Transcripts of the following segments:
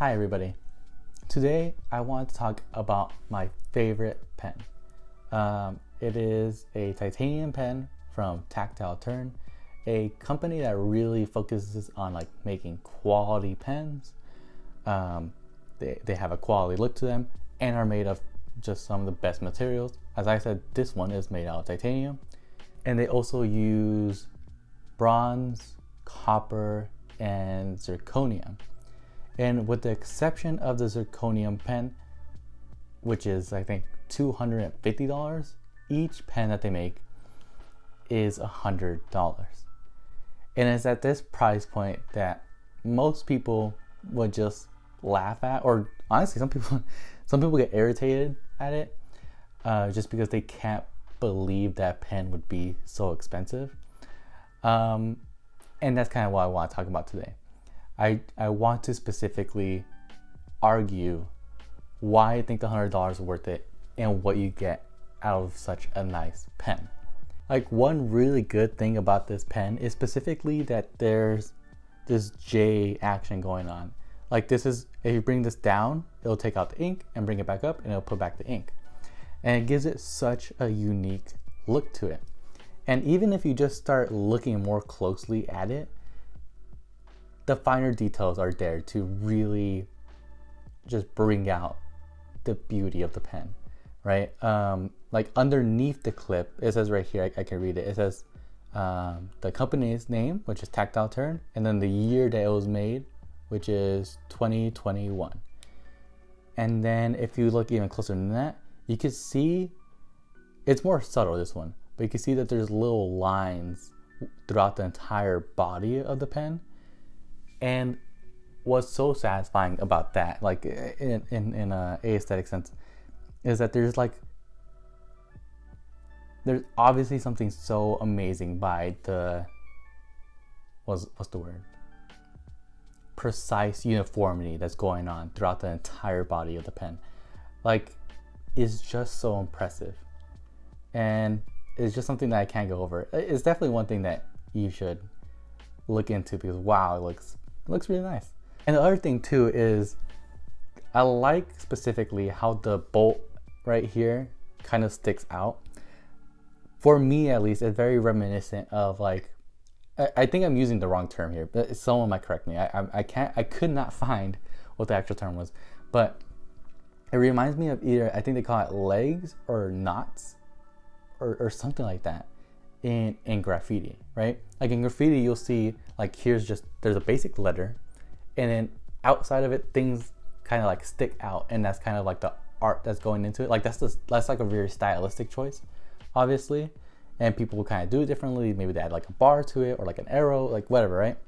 Hi everybody. Today I want to talk about my favorite pen. It is a titanium pen from Tactile Turn, a company that really focuses on making quality pens. They have a quality look to them and are made of just some of the best materials. As I said, this one is made out of titanium, and they also use bronze, copper, and zirconium. And with the exception of the zirconium pen, which is I think $250, each pen that they make is $100. And it's at this price point that most people would just laugh at, or honestly some people get irritated at it just because they can't believe that pen would be so expensive. And that's kind of what I want to talk about today. I want to specifically argue why I think the $100 is worth it and what you get out of such a nice pen. One really good thing about this pen is specifically that there's this J action going on. This is, if you bring this down, it'll take out the ink and bring it back up and it'll put back the ink. And it gives it such a unique look to it. And even if you just start looking more closely at it, the finer details are there to really just bring out the beauty of the pen, right? Underneath the clip, it says right here, I can read it. It says the company's name, which is Tactile Turn, and then the year that it was made, which is 2021. And then if you look even closer than that, you can see, it's more subtle, this one, but you can see that there's little lines throughout the entire body of the pen. And what's so satisfying about that, in a aesthetic sense, is that there's obviously something so amazing by the what's the word? Precise uniformity that's going on throughout the entire body of the pen. It's just so impressive, and it's just something that I can't go over. It's definitely one thing that you should look into because wow, it looks really nice. And the other thing too is I like specifically how the bolt right here kind of sticks out. For me at least, it's very reminiscent of I think I'm using the wrong term here, but someone might correct me. I could not find what the actual term was, but it reminds me of either, I think they call it legs or knots or something like that in graffiti, right? In graffiti, you'll see there's a basic letter, and then outside of it, things kind of stick out, and that's kind of the art that's going into it. That's a very stylistic choice, obviously, and people will kind of do it differently. Maybe they add a bar to it or an arrow, whatever, right?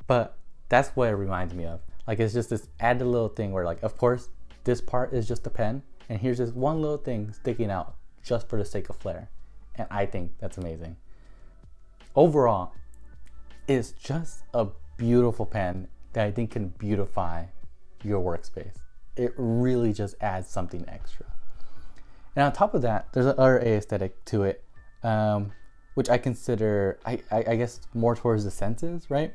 But that's what it reminds me of. It's just this added little thing where of course this part is just a pen, and here's this one little thing sticking out just for the sake of flair. And I think that's amazing. Overall, it's just a beautiful pen that I think can beautify your workspace. It really just adds something extra. And on top of that, there's another aesthetic to it, which I consider, I guess, more towards the senses, right?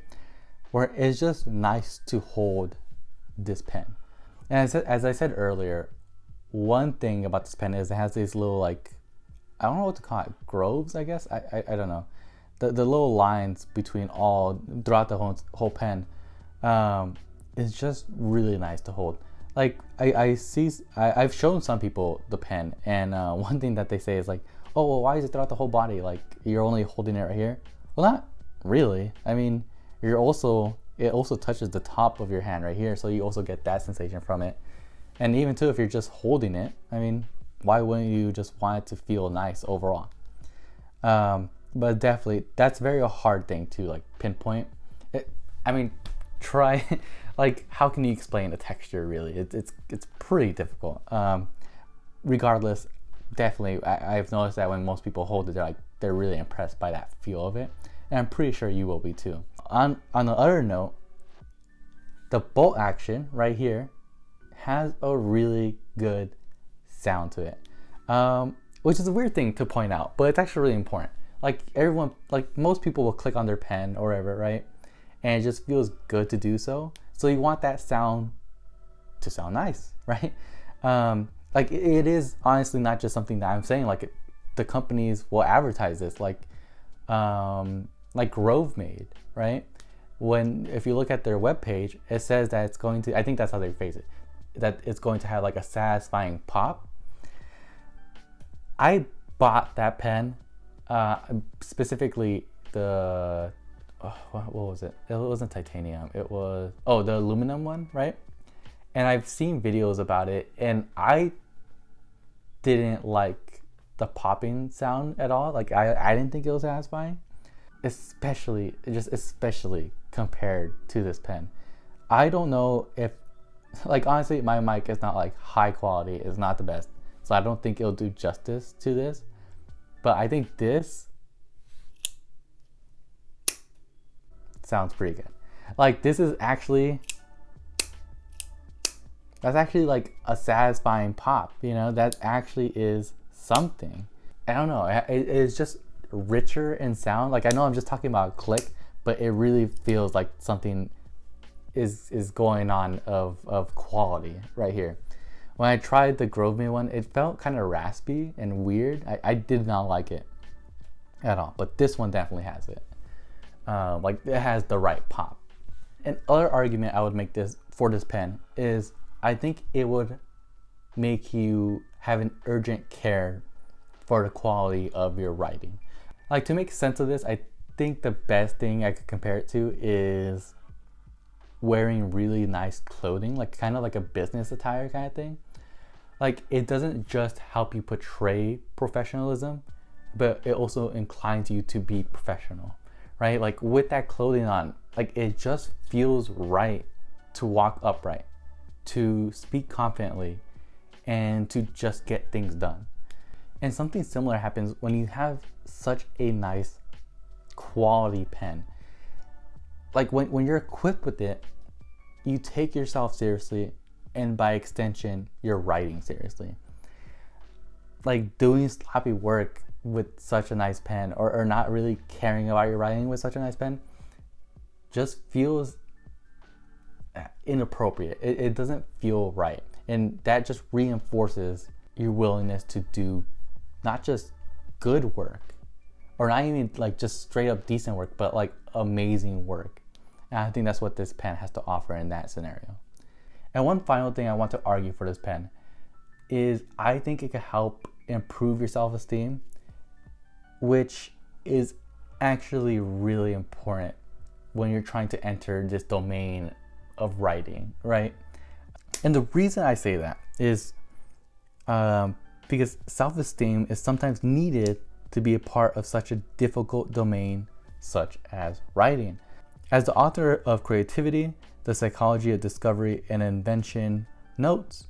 Where it's just nice to hold this pen. And as I said earlier, one thing about this pen is it has these little I don't know what to call it, groves, I guess. I don't know. The little lines between throughout the whole pen is just really nice to hold. I've shown some people the pen, and one thing that they say is oh, well, why is it throughout the whole body? You're only holding it right here? Well, not really. I mean, it also touches the top of your hand right here, so you also get that sensation from it. And even too, if you're just holding it, I mean, why wouldn't you just want it to feel nice overall? But definitely, that's very a hard thing to pinpoint. Try, how can you explain the texture really? It's pretty difficult. Regardless, definitely, I've noticed that when most people hold it, they're really impressed by that feel of it. And I'm pretty sure you will be too. On the other note, the bolt action right here has a really good sound to it, which is a weird thing to point out, but it's actually really important. Most people will click on their pen or whatever, right? And it just feels good to do so. So you want that sound to sound nice, right? Like it is honestly not just something that I'm saying. Like the companies will advertise this, like Grove made, right? If you look at their webpage, it says that it's going to, I think that's how they phrase it, that it's going to have like a satisfying pop. I bought that pen, specifically the, what was it? It wasn't titanium. It was, the aluminum one, right? And I've seen videos about it, and I didn't like the popping sound at all. Like I didn't think it was satisfying, especially compared to this pen. I don't know if, like, honestly, my mic is not like high quality. It's not the best, so I don't think it'll do justice to this. But I think this sounds pretty good. Like this is actually, that's actually like a satisfying pop, you know, that actually is something. I don't know, it's just richer in sound. Like I know I'm just talking about click, but it really feels like something is going on of quality right here. When I tried the Grove Me one, it felt kind of raspy and weird. I did not like it at all, but this one definitely has it. Like it has the right pop. An other argument I would make for this pen is I think it would make you have an urgent care for the quality of your writing. Like to make sense of this, I think the best thing I could compare it to is wearing really nice clothing, like kind of like a business attire kind of thing. Like it doesn't just help you portray professionalism, but it also inclines you to be professional, right? Like with that clothing on, like it just feels right to walk upright, to speak confidently, and to just get things done. And something similar happens when you have such a nice quality pen. Like when you're equipped with it, you take yourself seriously, and by extension, you're writing seriously. Like doing sloppy work with such a nice pen, or not really caring about your writing with such a nice pen, just feels inappropriate. It doesn't feel right. And that just reinforces your willingness to do not just good work, or not even like just straight up decent work, but like amazing work. And I think that's what this pen has to offer in that scenario. And one final thing I want to argue for this pen is I think it could help improve your self-esteem, which is actually really important when you're trying to enter this domain of writing, right? And the reason I say that is because self-esteem is sometimes needed to be a part of such a difficult domain such as writing. As the author of Creativity, The Psychology of Discovery and Invention notes,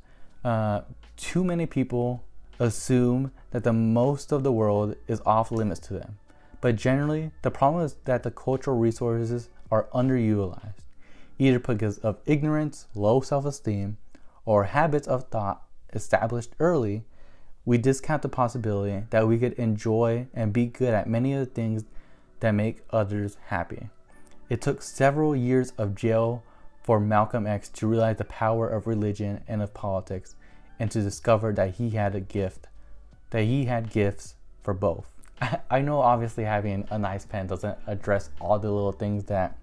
too many people assume that the most of the world is off limits to them. But generally, the problem is that the cultural resources are underutilized, either because of ignorance, low self-esteem, or habits of thought established early. We discount the possibility that we could enjoy and be good at many of the things that make others happy. It took several years of jail for Malcolm X to realize the power of religion and of politics, and to discover that he had gifts for both. I know obviously having a nice pen doesn't address all the little things that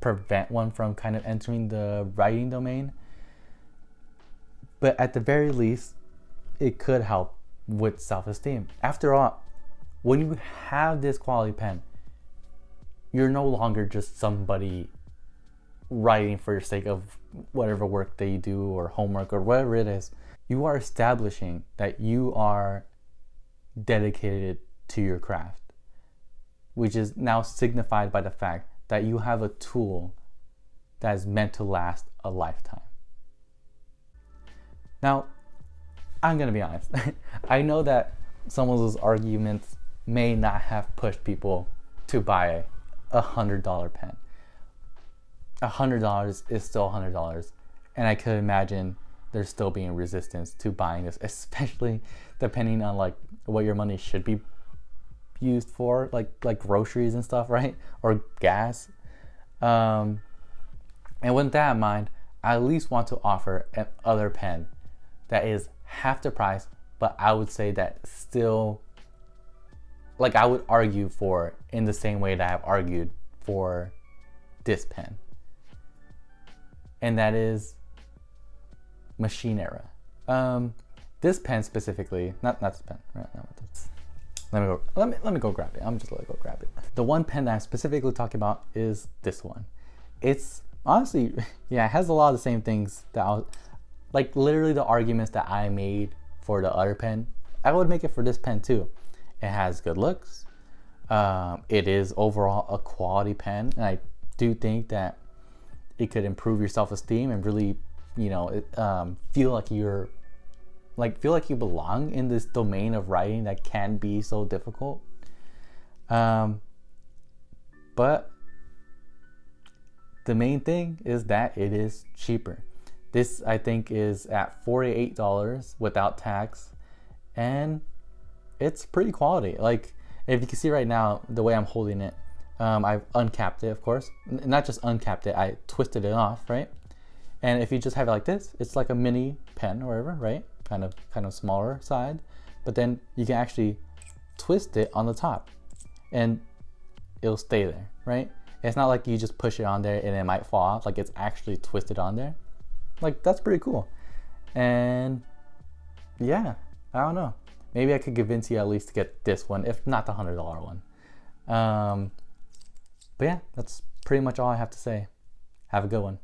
prevent one from kind of entering the writing domain, but at the very least, it could help with self-esteem. After all, when you have this quality pen, you're no longer just somebody writing for your sake of whatever work that you do or homework or whatever it is. You are establishing that you are dedicated to your craft, which is now signified by the fact that you have a tool that is meant to last a lifetime. Now, I'm gonna be honest. I know that some of those arguments may not have pushed people to buy a $100 pen. $100 is still $100, and I could imagine there's still being resistance to buying this, especially depending on like what your money should be used for, like groceries and stuff, right? Or gas. And with that in mind, I at least want to offer an other pen that is half the price, but I would say that still, like, I would argue for in the same way that I've argued for this pen. And that is Machine Era. This pen specifically, not this pen, right? No, let me go grab it. I'm just gonna go grab it. The one pen that I'm specifically talking about is this one. It's honestly, yeah, it has a lot of the same things that I was, like, literally the arguments that I made for the other pen, I would make it for this pen too. It has good looks. It is overall a quality pen, and I do think that it could improve your self-esteem and really, you know, feel like you belong in this domain of writing that can be so difficult. But the main thing is that it is cheaper. This, I think, is at $48 without tax, and it's pretty quality. Like, if you can see right now, the way I'm holding it, I've uncapped it, of course. Not just uncapped it, I twisted it off, right? And if you just have it like this, it's like a mini pen or whatever, right? Kind of smaller side. But then you can actually twist it on the top, and it'll stay there, right? It's not like you just push it on there and it might fall off. Like, it's actually twisted on there. Like, that's pretty cool. And yeah, I don't know. Maybe I could convince you at least to get this one, if not the $100 one. But yeah, that's pretty much all I have to say. Have a good one.